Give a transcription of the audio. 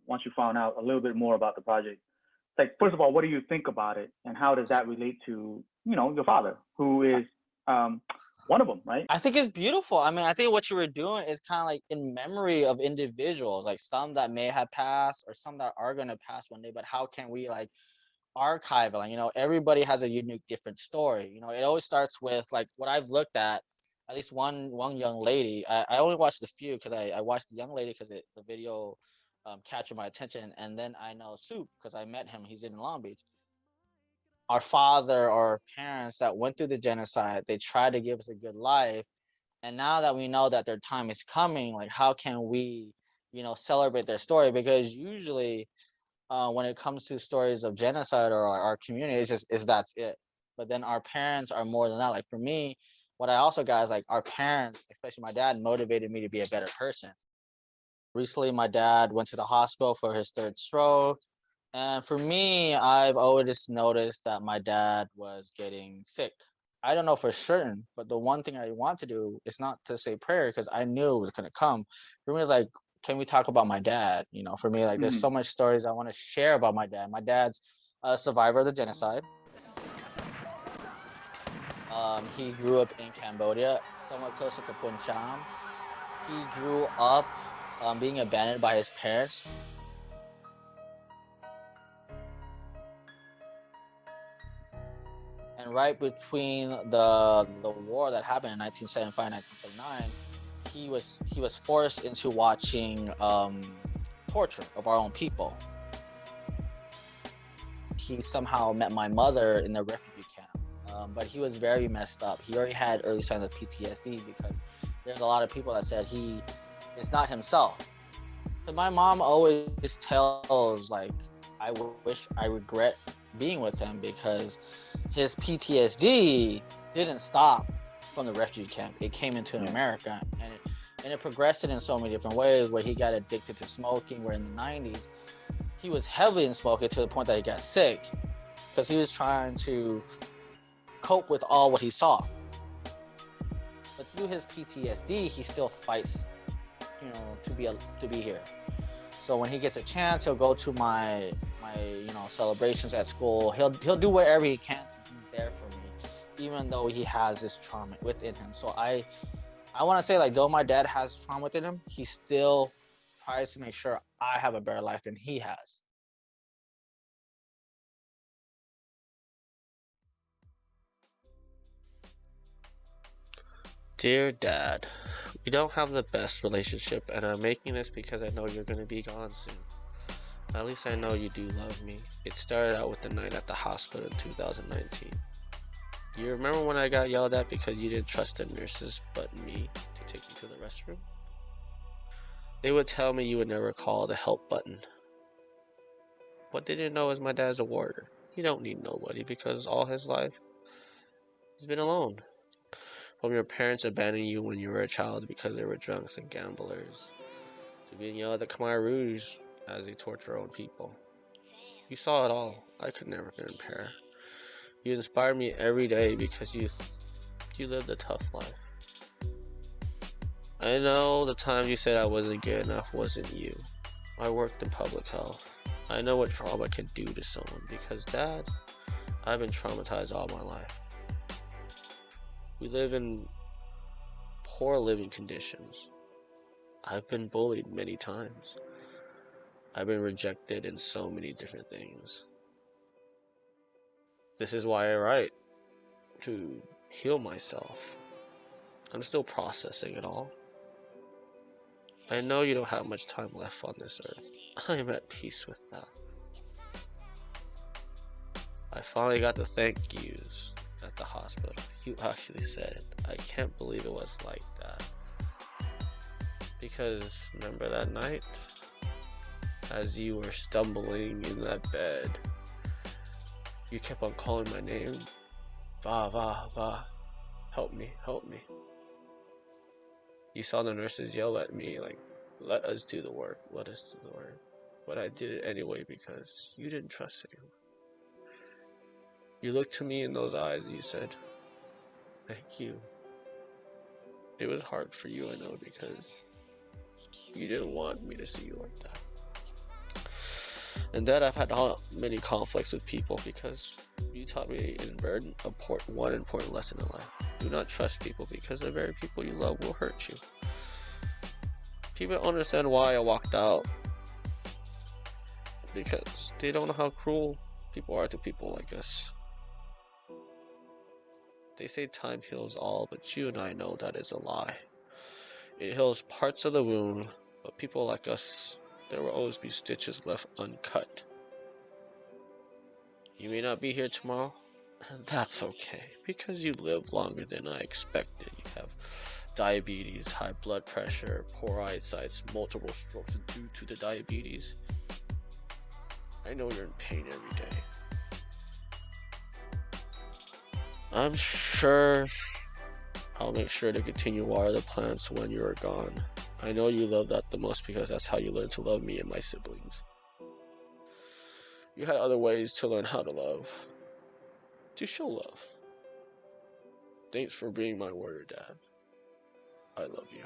once you found out a little bit more about the project. Like, first of all, what do you think about it, and how does that relate to, your father, who is um, one of them, right? I think it's beautiful. I mean, I think what you were doing is kind of like in memory of individuals, like some that may have passed or some that are gonna pass one day. But how can we like archive it? Like, everybody has a unique, different story. It always starts with like what I've looked at least one young lady. I only watched a few because I watched the young lady because the video captured my attention, and then I know Soup because I met him. He's in Long Beach. Our father or our parents that went through the genocide, they tried to give us a good life, and now that we know that their time is coming, like how can we celebrate their story? Because usually when it comes to stories of genocide or our community, it's just is that's it. But then our parents are more than that. Like for me, what I also got is like our parents, especially my dad, motivated me to be a better person. Recently my dad went to the hospital for his third stroke, and for me, I've always noticed that my dad was getting sick. I don't know for certain, but the one thing I want to do is not to say prayer because I knew it was gonna come. For me, it's like, can we talk about my dad? For me, like, there's Hmm. so much stories I want to share about my dad. My dad's a survivor of the genocide. He grew up in Cambodia, somewhat close to Kapun Cham. He grew up being abandoned by his parents. And right between the war that happened in 1975, 1979, he was forced into watching torture of our own people. He somehow met my mother in the refugee camp, but he was very messed up. He already had early signs of PTSD because there's a lot of people that said he is not himself. So my mom always tells like, I regret being with him because his PTSD didn't stop from the refugee camp. It came into Yeah. America, and it progressed in so many different ways. Where he got addicted to smoking. Where in the '90s he was heavily in smoking to the point that he got sick because he was trying to cope with all what he saw. But through his PTSD, he still fights, to be here. So when he gets a chance, he'll go to my celebrations at school. He'll do whatever he can to be there for me, even though he has this trauma within him. So I want to say, like, though my dad has trauma within him, he still tries to make sure I have a better life than he has. Dear Dad, we don't have the best relationship, and I'm making this because I know you're gonna be gone soon. At least I know you do love me. It started out with the night at the hospital in 2019. You remember when I got yelled at because you didn't trust the nurses but me to take you to the restroom? They would tell me you would never call the help button. What they didn't know is my dad's a warrior. He don't need nobody because all his life he's been alone. From your parents abandoning you when you were a child because they were drunks and gamblers, to being yelled at the Khmer Rouge as they torture their own people. You saw it all. I could never compare. You inspire me every day because you lived a tough life. I know the times you said I wasn't good enough wasn't you. I worked in public health. I know what trauma can do to someone because, Dad, I've been traumatized all my life. We live in poor living conditions. I've been bullied many times. I've been rejected in so many different things. This is why I write, to heal myself. I'm still processing it all. I know you don't have much time left on this earth. I am at peace with that. I finally got the thank yous at the hospital. You actually said it. I can't believe it was like that. Because remember that night? As you were stumbling in that bed, you kept on calling my name. Va, va, va. Help me, help me. You saw the nurses yell at me like, let us do the work, let us do the work. But I did it anyway because you didn't trust anyone. You looked to me in those eyes and you said, thank you. It was hard for you, I know, because you didn't want me to see you like that. And then I've had many conflicts with people because you taught me one important lesson in life. Do not trust people because the very people you love will hurt you. People don't understand why I walked out because they don't know how cruel people are to people like us. They say time heals all, but you and I know that is a lie. It heals parts of the wound, but people like us, there will always be stitches left uncut. You may not be here tomorrow, and that's okay, because you live longer than I expected. You have diabetes, high blood pressure, poor eyesight, multiple strokes due to the diabetes. I know you're in pain every day. I'm sure I'll make sure to continue water the plants when you are gone. I know you love that the most because that's how you learned to love me and my siblings. You had other ways to learn how to love. To show love. Thanks for being my warrior dad. I love you.